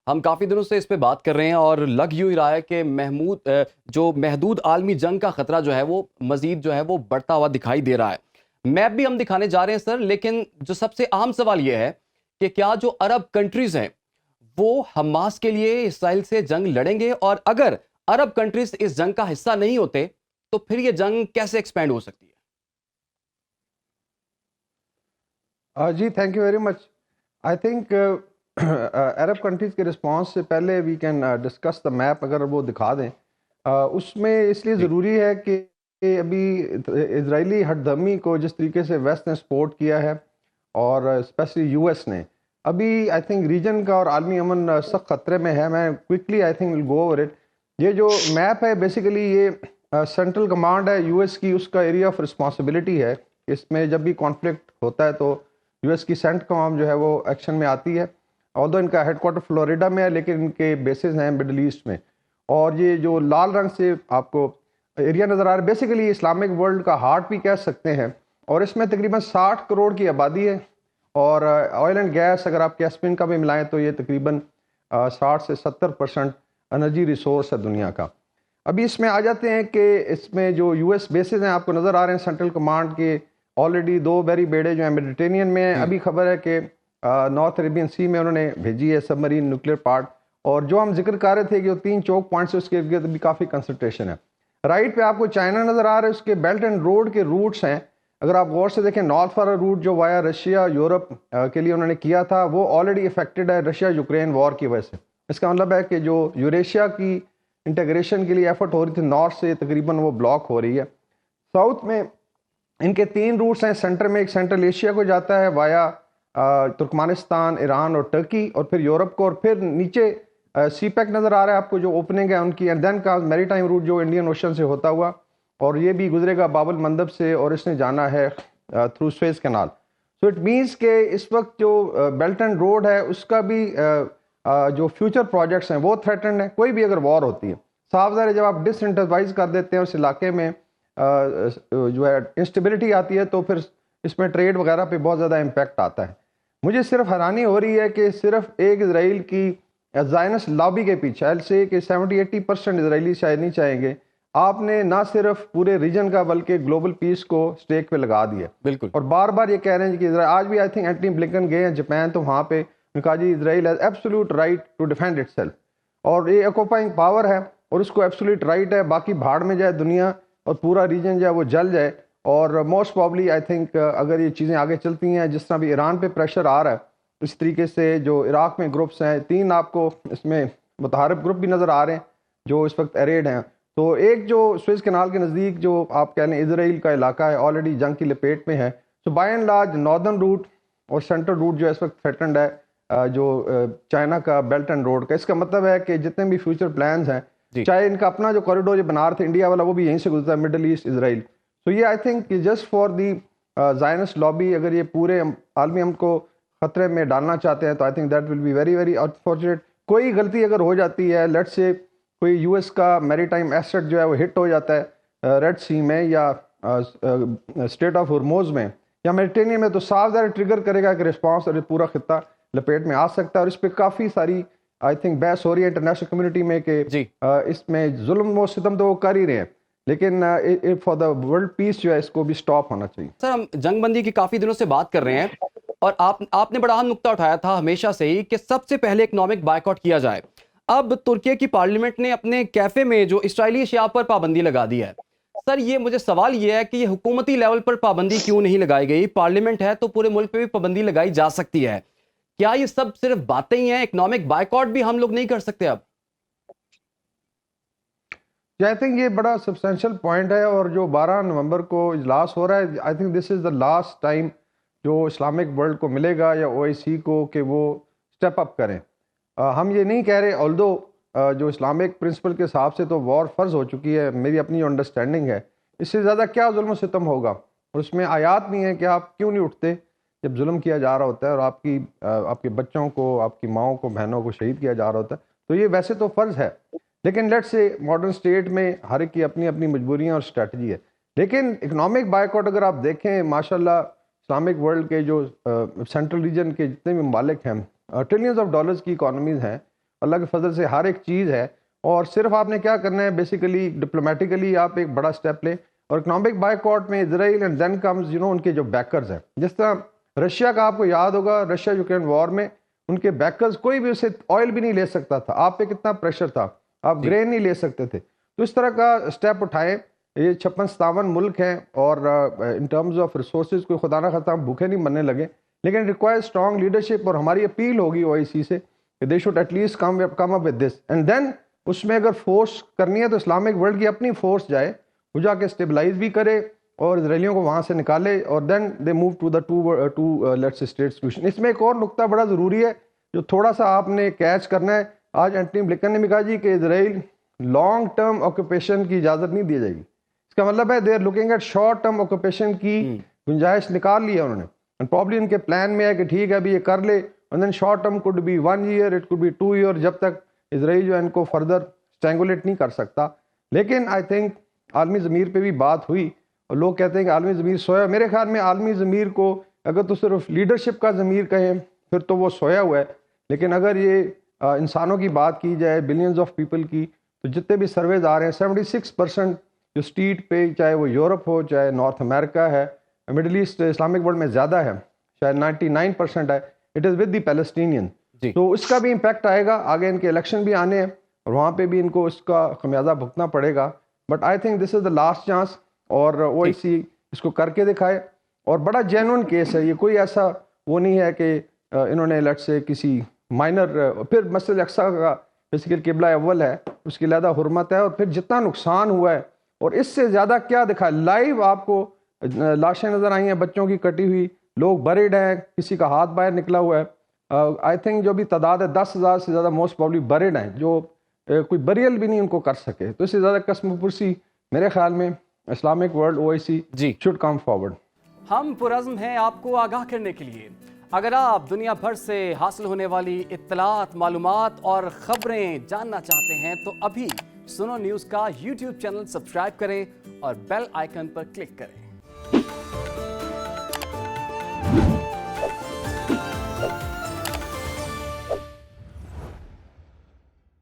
ہم کافی دنوں سے اس پہ بات کر رہے ہیں اور لگ یوں ہی رہا ہے کہ جو محدود عالمی جنگ کا خطرہ جو ہے وہ مزید جو ہے وہ بڑھتا ہوا دکھائی دے رہا ہے۔ میپ بھی ہم دکھانے جا رہے ہیں سر، لیکن جو سب سے اہم سوال یہ ہے کہ کیا جو عرب کنٹریز ہیں وہ حماس کے لیے اسرائیل سے جنگ لڑیں گے، اور اگر عرب کنٹریز اس جنگ کا حصہ نہیں ہوتے تو پھر یہ جنگ کیسے ایکسپینڈ ہو سکتی ہے؟ جی thank you very much. I think Arab countries کے رسپانس سے پہلے we can discuss the map. اگر وہ دکھا دیں اس میں اس لیے ضروری ہے کہ ابھی اسرائیلی ہٹ دھرمی کو جس طریقے سے ویسٹ نے سپورٹ کیا ہے اور اسپیشلی یو ایس نے، ابھی آئی تھنک ریجن کا اور عالمی امن سخت خطرے میں ہے. میں quickly I think will go over it. یہ جو میپ ہے بیسیکلی یہ سینٹرل کمانڈ ہے یو ایس کی، اس کا ایریا آف رسپانسبلٹی ہے. اس میں جب بھی کانفلکٹ ہوتا ہے تو یو ایس کی سینٹ کمانڈ جو ہے وہ ایکشن میں آتی ہے. آلدو ان کا ہیڈ کوارٹر فلوریڈا میں ہے، لیکن ان کے بیسز ہیں مڈل ایسٹ میں. اور یہ جو لال رنگ سے آپ کو ایریا نظر آ رہا ہے بیسیکلی اسلامک ورلڈ کا ہارٹ بھی کہہ سکتے ہیں. اور اس میں تقریباً 60 کروڑ کی آبادی ہے، اور آئل اینڈ گیس اگر آپ کیسپین کا بھی ملائیں تو یہ تقریباً 60 سے 70% انرجی ریسورس ہے دنیا کا. ابھی اس میں آ جاتے ہیں کہ اس میں جو یو ایس بیسز ہیں آپ کو نظر آ رہے ہیں سینٹرل کمانڈ کے، آلریڈی 2 بیری بیڑے جو ہیں میڈیٹرینین میں ہیں. ابھی خبر ہے کہ نارتھ عربین سی میں انہوں نے بھیجی ہے سب مرین نیوکلیر پارٹ. اور جو ہم ذکر کر رہے تھے کہ 3 چوک پوائنٹس اس کے ارد بھی کافی کنسنٹریشن ہے. رائٹ پہ آپ کو چائنا نظر آ رہا ہے، اس کے بیلٹ اینڈ روڈ کے روٹس ہیں. اگر آپ غور سے دیکھیں نارتھ والا روٹ جو وایا رشیا یورپ کے لیے انہوں نے کیا تھا وہ آلریڈی افیکٹڈ ہے رشیا یوکرین وار کی وجہ سے. اس کا مطلب ہے کہ جو یوریشیا کی انٹیگریشن کے لیے ایفرٹ ہو رہی تھی نارتھ سے، تقریباً وہ بلاک ہو رہی ہے. ساؤتھ میں ان کے 3 روٹس ہیں. سینٹر میں ایک سینٹرل ایشیا کو جاتا ہے وایا ترکمانستان، ایران اور ٹرکی، اور پھر یورپ کو، اور پھر نیچے سی پیک نظر آ رہا ہے آپ کو جو اوپننگ ہے ان کی. اینڈ دین کا میری ٹائم روٹ جو انڈین اوشن سے ہوتا ہوا، اور یہ بھی گزرے گا باب المندب سے، اور اس نے جانا ہے through Suez canal. So it means کہ اس وقت جو بیلٹ اینڈ روڈ ہے اس کا بھی جو فیوچر پروجیکٹس ہیں وہ تھریٹنڈ ہیں کوئی بھی اگر وار ہوتی ہے. صاف ظاہر ہے جب آپ ڈس انٹروائز کر دیتے ہیں اس علاقے میں جو ہے انسٹیبلٹی آتی ہے تو پھر اس میں ٹریڈ وغیرہ پہ بہت زیادہ امپیکٹ آتا ہے. مجھے صرف حیرانی ہو رہی ہے کہ صرف ایک اسرائیل کی زائنس لابی کے پیچھے ایل سے کہ 70-80% اسرائیلی شاید نہیں چاہیں گے. آپ نے نہ صرف پورے ریجن کا بلکہ گلوبل پیس کو سٹیک پہ لگا دیا. بالکل. اور بار بار یہ کہہ رہے ہیں کہ اسرائیل آج بھی آئی تھنک اینٹنی بلنکن گئے ہیں جاپان، تو وہاں پہ کہا جی Israel has absolute right to defend itself. اور یہ آکوپائنگ پاور ہے اور اس کو ایبسولوٹ رائٹ ہے باقی بھاڑ میں جائے دنیا اور پورا ریجن جو ہے وہ جل جائے. اور موسٹ پرابلی آئی تھنک اگر یہ چیزیں آگے چلتی ہیں جس طرح بھی ایران پہ پریشر آ رہا ہے اس طریقے سے جو عراق میں گروپس ہیں 3 آپ کو اس میں متحارب گروپ بھی نظر آ رہے ہیں جو اس وقت ایریڈ ہیں. تو ایک جو سویز کینال کے نزدیک جو آپ کہہ لیں اسرائیل کا علاقہ ہے آلریڈی جنگ کی لپیٹ میں ہے. So by and large northern route اور سینٹرل روٹ جو اس وقت تھریٹنڈ ہے جو چائنا کا بیلٹ اینڈ روڈ کا. اس کا مطلب ہے کہ جتنے بھی فیوچر پلانز ہیں چاہے ان کا اپنا جو کوریڈور جو بنا رہے تھے انڈیا والا وہ بھی یہیں سے گزرتا ہے مڈل ایسٹ اسرائیل. تو یہ I think just for the زائنس lobby اگر یہ پورے عالمی امن کو خطرے میں ڈالنا چاہتے ہیں تو I think that will be very very unfortunate. کوئی غلطی اگر ہو جاتی ہے لیٹ سے کوئی یو ایس کا میری ٹائم ایسٹ جو ہے وہ ہٹ ہو جاتا ہے ریڈ سی میں یا اسٹریٹ آف ہرموز میں یا میڈیٹرینین میں، تو صاف ظاہر ٹریگر کرے گا کہ رسپانس اور پورا خطہ لپیٹ میں آ سکتا ہے. اور اس پہ کافی ساری آئی تھنک بحث ہو رہی ہے انٹرنیشنل کمیونٹی میں کہ اس میں ظلم و ستم تو وہ کر ہی رہے ہیں لیکن فار دا ورلڈ پیس جو ہے اس کو بھی سٹاپ ہونا چاہیے. سر ہم جنگ بندی کی کافی دنوں سے بات کر رہے ہیں اور آپ نے بڑا اہم نقطہ اٹھایا تھا ہمیشہ سے ہی کہ سب سے پہلے اکنامک بائیکاٹ کیا جائے. اب ترکی کی پارلیمنٹ نے اپنے کیفے میں جو اسرائیلی اشیاء پر پابندی لگا دی ہے. سر یہ مجھے سوال یہ ہے کہ یہ حکومتی لیول پر پابندی کیوں نہیں لگائی گئی؟ پارلیمنٹ ہے تو پورے ملک پہ بھی پابندی لگائی جا سکتی ہے. کیا یہ سب صرف باتیں ہی ہیں؟ اکنامک بائیکاٹ بھی ہم لوگ نہیں کر سکتے اب؟ آئی تھنک یہ بڑا سبسٹینشیل پوائنٹ ہے. اور جو 12 نومبر کو اجلاس ہو رہا ہے آئی think this is the last time جو اسلامک ورلڈ کو ملے گا یا او آئی سی کو کہ وہ اسٹیپ اپ کریں. ہم یہ نہیں کہہ رہے آلدو جو اسلامک پرنسپل کے حساب سے تو وار فرض ہو چکی ہے، میری اپنی انڈرسٹینڈنگ ہے. اس سے زیادہ کیا ظلم و ستم ہوگا؟ اور اس میں آیات نہیں ہے کہ آپ کیوں نہیں اٹھتے جب ظلم کیا جا رہا ہوتا ہے اور آپ کے بچوں کو، آپ کی ماؤں کو، بہنوں کو شہید کیا جا رہا ہوتا ہے. تو یہ ویسے تو فرض ہے لیکن لیٹ سے ماڈرن اسٹیٹ میں ہر ایک کی اپنی اپنی مجبوریاں اور اسٹریٹجی ہے. لیکن اکنامک بائیکاٹ اگر آپ دیکھیں ماشاءاللہ اسلامک ورلڈ کے جو سینٹرل ریجن کے جتنے بھی ممالک ہیں ٹریلینز آف ڈالرز کی اکانومیز ہیں اللہ کے فضل سے ہر ایک چیز ہے، اور صرف آپ نے کیا کرنا ہے بیسیکلی ڈپلومیٹیکلی آپ ایک بڑا اسٹیپ لیں، اور اکنامک بائیکاٹ میں Israel and then comes in کے جو بیکرز ہیں، جس طرح رشیا کا آپ کو یاد ہوگا، رشیا یوکرین وار میں ان کے بیکرز کوئی بھی اسے آئل بھی نہیں لے سکتا تھا، آپ پہ کتنا پریشر تھا، آپ گرین نہیں لے سکتے تھے. تو اس طرح کا اسٹیپ اٹھائیں. یہ 56-57 ملک ہیں، اور ان ٹرمز آف ریسورسز کوئی خدا نہ خواستہ ہم بھوکے نہیں مرنے لگے، لیکن ریکوائر اسٹرانگ لیڈرشپ. اور ہماری اپیل ہوگی OIC سے کہ they should at least come up with this, and then اس میں اگر فورس کرنی ہے تو اسلامک ورلڈ کی اپنی فورس جائے، وہ جا کے اسٹیبلائز بھی کرے اور اسرائیلیوں کو وہاں سے نکالے، اور then they move to the two let's state solution. اس میں ایک اور نقطہ بڑا ضروری ہے جو تھوڑا سا آپ نے کیچ کرنا ہے. آج اینٹنی بلنکن نے بھی کہا جی کہ اسرائیل لانگ ٹرم آکوپیشن کی اجازت نہیں دی جائے گی. اس کا مطلب ہے they are looking at short term occupation کی گنجائش نکال لی ہے انہوں نے، اینڈ پرابلی ان کے پلان میں ہے کہ ٹھیک ہے ابھی یہ کر لے، and then short term could be 1 year، it could be 2 year، جب تک اسرائیل جو ہے ان کو فردر اسٹینگولیٹ نہیں کر سکتا. لیکن آئی تھنک عالمی ضمیر پہ بھی بات ہوئی، اور لوگ کہتے ہیں کہ عالمی ضمیر سویا. میرے خیال میں عالمی ضمیر کو اگر تو صرف لیڈرشپ کا ضمیر کہیں پھر تو وہ سویا ہوا ہے، لیکن اگر یہ انسانوں کی بات کی جائے، بلینز آف پیپل کی، تو جتنے بھی سرویز آ رہے ہیں 76% جو اسٹریٹ پہ، چاہے وہ یورپ ہو، چاہے نارتھ امریکہ ہے، مڈل ایسٹ اسلامک ورلڈ میں زیادہ ہے، شاید 99% ہے، it is with the Palestinian. تو اس کا بھی امپیکٹ آئے گا. آگے ان کے الیکشن بھی آنے ہیں اور وہاں پہ بھی ان کو اس کا خمیازہ بھگتنا پڑے گا. But I think this is the last chance, اور OIC اس کو کر کے دکھائے. اور بڑا جینون کیس ہے یہ، کوئی ایسا وہ نہیں ہے کہ انہوں نے لیٹ سے کسی مائنر، پھر مسجد اقصیٰ کا بیسیکل قبلہ اول ہے، اس کی علیحدہ حرمت ہے، اور پھر جتنا نقصان ہوا ہے اور اس سے زیادہ کیا دکھا، لائیو آپ کو لاشیں نظر آئی ہیں بچوں کی کٹی ہوئی، لوگ بریڈ ہیں، کسی کا ہاتھ باہر نکلا ہوا ہے. آئی تھنک جو بھی تعداد ہے 10,000 سے زیادہ موسٹ پرابلی بریڈ ہیں، جو کوئی بریل بھی نہیں ان کو کر سکے. تو اس سے زیادہ قسم پرسی میرے خیال میں Islamic world OIC should come forward. ہم پرعزم ہیں آپ کو آگاہ کرنے کے لیے. اگر آپ دنیا بھر سے حاصل ہونے والی اطلاعات، معلومات اور خبریں جاننا چاہتے ہیں تو ابھی سنو نیوز کا YouTube چینل سبسکرائب کریں اور بیل آئیکن پر کلک کریں.